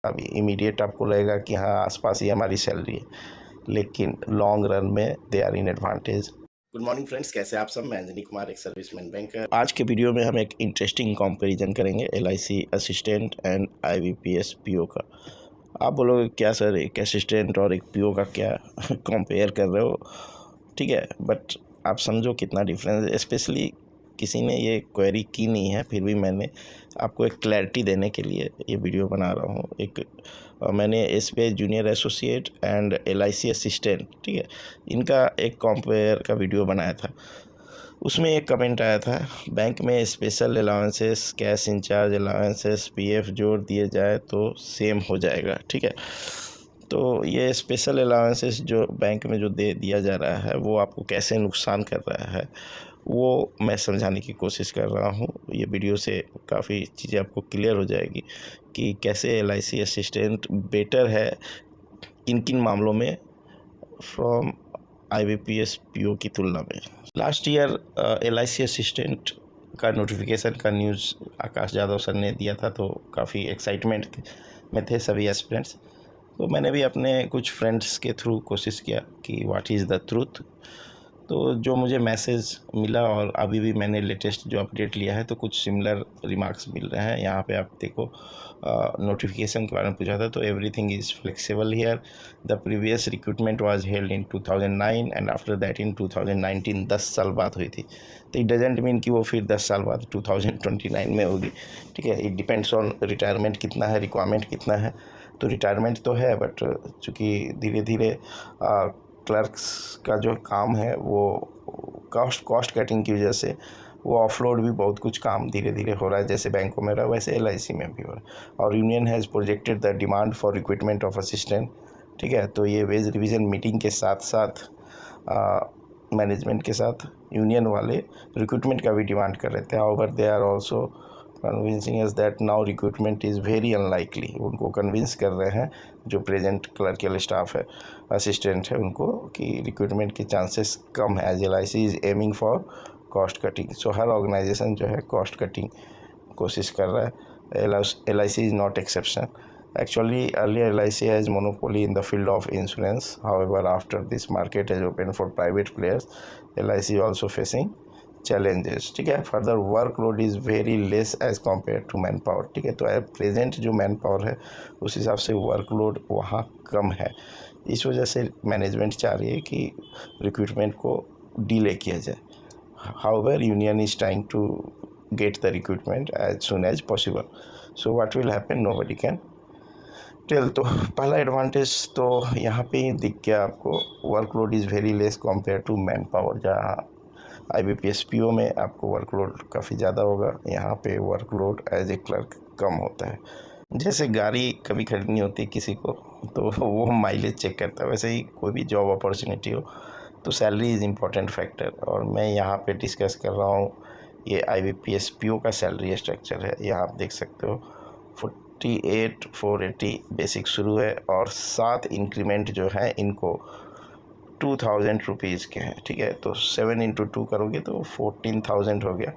अभी इमीडिएट आपको लगेगा कि हाँ आसपास ही हमारी सैलरी है, लेकिन लॉन्ग रन में they are in advantage. Good morning friends, कैसे आप सब? मैं अंजनी कुमार, एक सर्विसमैन बैंकर। आज के वीडियो में हम एक इंटरेस्टिंग कंपैरिजन करेंगे LIC assistant and IBPS PO का। आप बोलोगे क्या सर, एक असिस्टेंट और एक PO का क्या कंपेयर कर रहे हो? ठीक है, बट आप समझो कितना डिफरेंस है। स्पेशली किसी ने ये क्वेरी की नहीं है, फिर भी मैंने आपको एक क्लैरिटी देने के लिए ये वीडियो बना रहा हूँ। मैंने SBI junior associate and LIC assistant, ठीक है, इनका एक कंपेयर का वीडियो बनाया था। उसमें एक कमेंट आया था, बैंक में special allowances, cash in charge allowances, PF जोड़ दिए जाए तो सेम हो जाएगा। ठीक है, तो ये स्पेशल अलाउंसेस जो बैंक में जो दे दिया जा रहा है वो आपको कैसे नुकसान कर रहा है वो मैं समझाने की कोशिश कर रहा हूँ। ये वीडियो से काफ़ी चीज़ें आपको क्लियर हो जाएगी कि कैसे LIC असिस्टेंट बेटर है किन किन मामलों में फ्रॉम IBPS PO की तुलना में। लास्ट ईयर LIC असिस्टेंट का नोटिफिकेशन का न्यूज़ आकाश यादव सर ने दिया था, तो काफ़ी एक्साइटमेंट में थे सभी एस्पिरेंट्स। तो मैंने भी अपने कुछ फ्रेंड्स के थ्रू कोशिश किया कि व्हाट इज़ द ट्रूथ। तो जो मुझे मैसेज मिला और अभी भी मैंने लेटेस्ट जो अपडेट लिया है तो कुछ सिमिलर रिमार्क्स मिल रहे हैं। यहाँ पे आप देखो, नोटिफिकेशन के बारे में पूछा था तो everything is flexible here. The previous recruitment was held in 2009 and after that in 2019। 10 साल बाद हुई थी, तो इट डजेंट मीन कि वो फिर 10 साल बाद 2029 में होगी। ठीक है, इट डिपेंड्स ऑन रिटायरमेंट कितना है, रिक्वायरमेंट कितना है। तो रिटायरमेंट तो है, बट चूँकि धीरे धीरे क्लर्क्स का जो काम है वो कॉस्ट कटिंग की वजह से वो ऑफलोड भी बहुत कुछ काम धीरे धीरे हो रहा है। जैसे बैंकों में रहा वैसे LIC में भी हो रहा है। और union has projected the demand for recruitment of assistant. ठीक है, तो ये वेज रिवीजन मीटिंग के साथ साथ मैनेजमेंट के साथ यूनियन वाले रिक्रूटमेंट का भी डिमांड कर रहे थे। However they are also convincing is that now recruitment is very unlikely. उनको कन्विंस कर रहे हैं जो प्रेजेंट क्लर्कियल स्टाफ है, असिस्टेंट है, उनको कि रिक्रूटमेंट के चांसेस कम है as LIC is aiming for cost cutting. So हर ऑर्गेनाइजेशन जो है कॉस्ट कटिंग कोशिश कर रहा है। LIC is not exception. Actually, earlier LIC has monopoly in the field of insurance. However, after this market has opened for private players, LIC is also facing challenges. ठीक है, further workload is very less as compared to manpower. ठीक है, तो present जो man power है उस हिसाब से वर्कलोड वहाँ कम है। इस वजह से मैनेजमेंट चाह रही है कि रिक्रूटमेंट को डिले किया जाए। However, union is trying to get the recruitment as soon as possible. So what will happen, nobody can tell. तो पहला एडवांटेज तो यहाँ पे ही दिख गया आपको, workload is very less compare to man power. जहाँ IBPS PO में आपको वर्कलोड काफ़ी ज़्यादा होगा, यहाँ पे वर्कलोड एज ए क्लर्क कम होता है। जैसे गाड़ी कभी खरीदनी होती है किसी को तो वो माइलेज चेक करता है, वैसे ही कोई भी जॉब अपॉर्चुनिटी हो तो सैलरी इज़ इम्पॉर्टेंट फैक्टर। और मैं यहाँ पे डिस्कस कर रहा हूँ ये IBPS PO का सैलरी स्ट्रक्चर है। यहाँ आप देख सकते हो 48,480 बेसिक शुरू है और 7 इंक्रीमेंट जो है इनको 2,000 रुपीज़ के हैं। ठीक है, तो 7 × 2 करोगे तो 14,000 हो गया।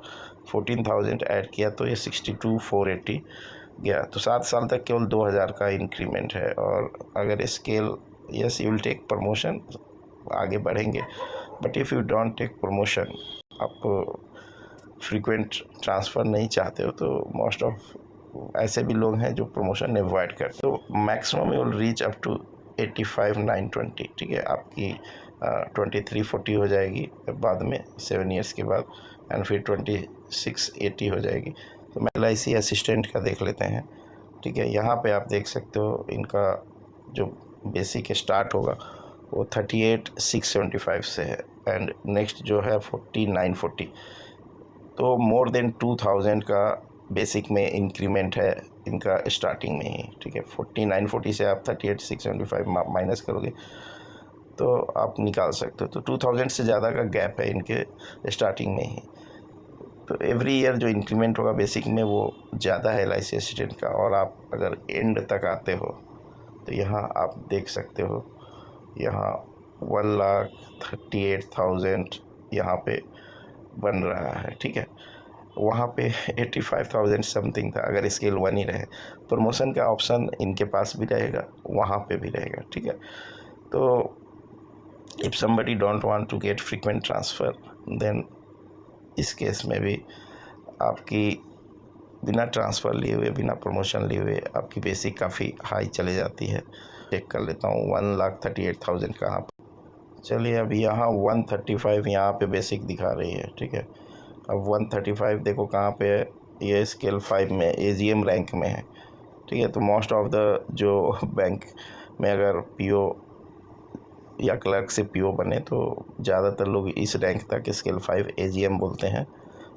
14,000 ऐड किया तो ये 62,480 गया। तो 7 साल तक केवल 2,000 का इंक्रीमेंट है। और अगर scale, yes you will take promotion, आगे बढ़ेंगे, but if you don't take promotion, आप फ्रीक्वेंट ट्रांसफ़र नहीं चाहते हो, तो मोस्ट ऑफ ऐसे भी लोग हैं जो प्रमोशन अवॉइड करते। तो maximum you will reach up to 85,920। ठीक है, आपकी 2340 हो जाएगी बाद में 7 ईयर्स के बाद, एंड फिर 2680 हो जाएगी। तो मैं LIC असिस्टेंट का देख लेते हैं। ठीक है, यहाँ पे आप देख सकते हो इनका जो बेसिक स्टार्ट होगा वो 38,675 से है, एंड नेक्स्ट जो है 4940। तो मोर देन 2,000 का बेसिक में इंक्रीमेंट है इनका स्टार्टिंग में ही। ठीक है, 4940 से आप 38,675 माइनस करोगे तो आप निकाल सकते हो, तो 2,000 से ज़्यादा का गैप है इनके स्टार्टिंग में ही। तो एवरी ईयर जो इंक्रीमेंट होगा बेसिक में वो ज़्यादा है LIC असिस्टेंट का। और आप अगर एंड तक आते हो तो यहाँ आप देख सकते हो, यहाँ 1,38,000 यहाँ पे बन रहा है। ठीक है, वहाँ पे 85,000 समथिंग था। अगर स्केल 1 ही रहे, प्रमोशन का ऑप्शन इनके पास भी रहेगा, वहाँ पे भी रहेगा, ठीक है। तो if somebody don't want to get frequent transfer, then इस केस में भी आपकी बिना ट्रांसफ़र लिए हुए, बिना प्रमोशन लिए हुए आपकी बेसिक काफ़ी हाई चले जाती है। चेक कर लेता हूँ 1,38,000 कहाँ पर। चलिए अब यहाँ 135 यहाँ पे बेसिक दिखा रही है, ठीक है। अब 135 देखो कहाँ पे है, ये स्केल 5 में AGM रैंक में है, ठीक है। तो मोस्ट ऑफ द जो बैंक में अगर PO या क्लर्क से PO बने तो ज़्यादातर लोग इस रैंक तक स्केल 5 AGM बोलते हैं,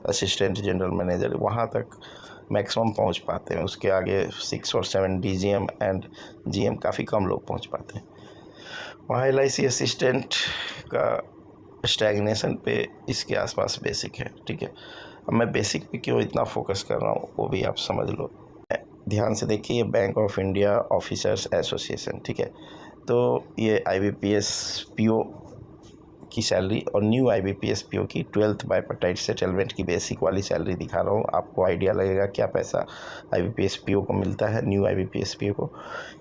असिस्टेंट जनरल मैनेजर, वहाँ तक मैक्सिमम पहुँच पाते हैं। उसके आगे 6 और 7 DGM एंड GM काफ़ी कम लोग पहुँच पाते हैं। वहाँ LIC असिस्टेंट का स्टैग्नेशन पे इसके आसपास बेसिक है, ठीक है। अब मैं बेसिक पे क्यों इतना फोकस कर रहा हूँ वो भी आप समझ लो। ध्यान से देखिए, bank of India officers association, ठीक है। तो ये IBPS PO की सैलरी और न्यू IBPS PO की 12th बाइपार्टाइट सेटलमेंट की बेसिक वाली सैलरी दिखा रहा हूँ। आपको आइडिया लगेगा क्या पैसा IBPS PO को मिलता है, न्यू IBPS PO को।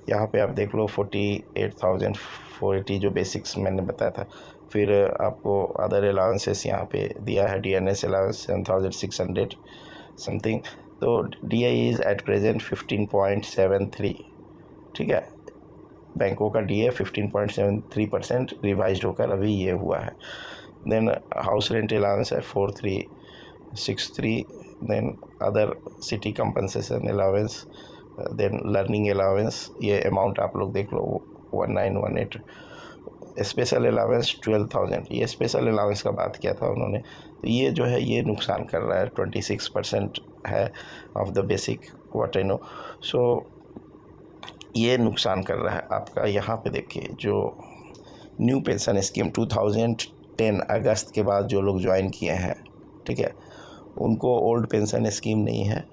यहाँ पे आप देख लो 48,480 जो बेसिक्स मैंने बताया था। फिर आपको अदर अलाउंसेस यहाँ पे दिया है, DNS अलाउंस 7,600 समथिंग। तो DI इज़ एट प्रेजेंट 15.73, ठीक है। बैंकों का DA 15.73% रिवाइज होकर अभी ये हुआ है। देन हाउस रेंट अलाउंस है 4,363, then other city compensation allowance, then learning allowance, ये अमाउंट आप लोग देख लो 1918। स्पेशल अलाउंस 12,000, ये स्पेशल अलाउंस का बात किया था उन्होंने। तो ये जो है ये नुकसान कर रहा है, 26% है of the basic what I know. So ये नुकसान कर रहा है आपका। यहाँ पे देखिए जो न्यू पेंशन स्कीम 2010 अगस्त के बाद जो लोग ज्वाइन किए हैं, ठीक है, उनको ओल्ड पेंशन स्कीम नहीं है,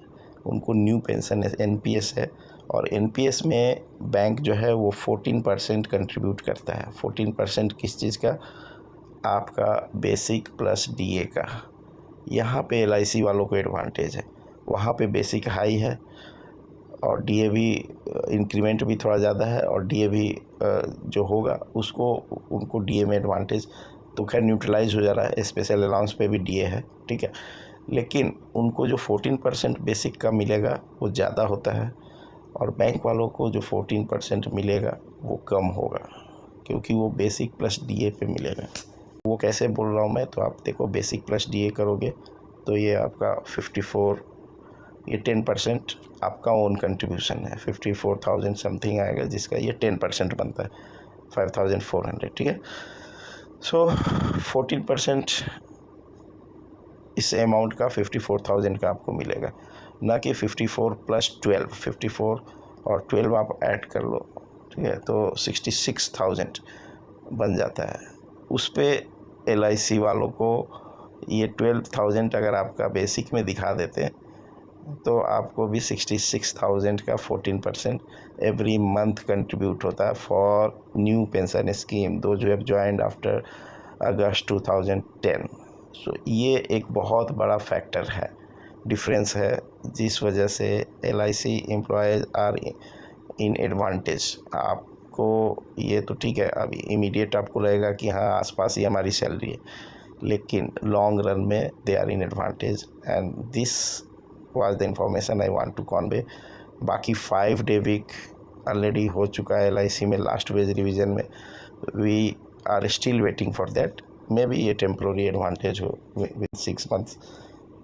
उनको न्यू पेंशन NPS है। और NPS में बैंक जो है वो 14% कंट्रीब्यूट करता है। 14% किस चीज़ का? आपका बेसिक प्लस DA का। यहाँ पे LIC वालों को एडवांटेज है, वहाँ पे बेसिक हाई है और DA भी इंक्रीमेंट भी थोड़ा ज़्यादा है, और DA भी जो होगा उसको उनको DA में एडवांटेज तो खैर न्यूट्रलाइज हो जा रहा है। स्पेशल अलाउंस पे भी DA है, ठीक है। लेकिन उनको जो 14% बेसिक का मिलेगा वो ज़्यादा होता है, और बैंक वालों को जो 14% मिलेगा वो कम होगा, क्योंकि वो बेसिक प्लस DA पे मिलेगा। वो कैसे बोल रहा हूँ मैं, तो आप देखो बेसिक प्लस DA करोगे तो ये आपका 54, ये 10% आपका ओन कंट्रीब्यूशन है, 54,000 समथिंग आएगा, जिसका ये 10% बनता है 5,400, ठीक है। सो 14% इस अमाउंट का 54,000 का आपको मिलेगा, ना कि 54 प्लस 12, 54 और 12 आप ऐड कर लो, ठीक है, तो 66,000 बन जाता है। उस पर LIC वालों को ये 12,000 अगर आपका बेसिक में दिखा देते तो आपको भी 66,000 का 14% एवरी मंथ कंट्रीब्यूट होता है फॉर न्यू पेंशन स्कीम दो जो हैव ज्वाइंड आफ्टर अगस्त 2010। सो ये एक बहुत बड़ा फैक्टर है, डिफरेंस है, जिस वजह से LIC employees are in advantage. आपको ये तो ठीक है, अभी इमीडिएट आपको लगेगा कि हाँ आसपास ही हमारी सैलरी है, लेकिन लॉन्ग रन में they are in advantage, and this was the information I want to convey. बाकी 5 डे वीक ऑलरेडी हो चुका है LIC में, लास्ट वेज रिवीजन में। We are still waiting for that, may be ये टेम्प्रोरी एडवांटेज हो, with 6 months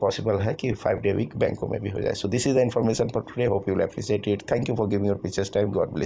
possible है कि 5 डे वीक बैंकों में भी हो जाए। So this is the information for today, hope you will appreciate it. Thank you for giving your precious time, God bless.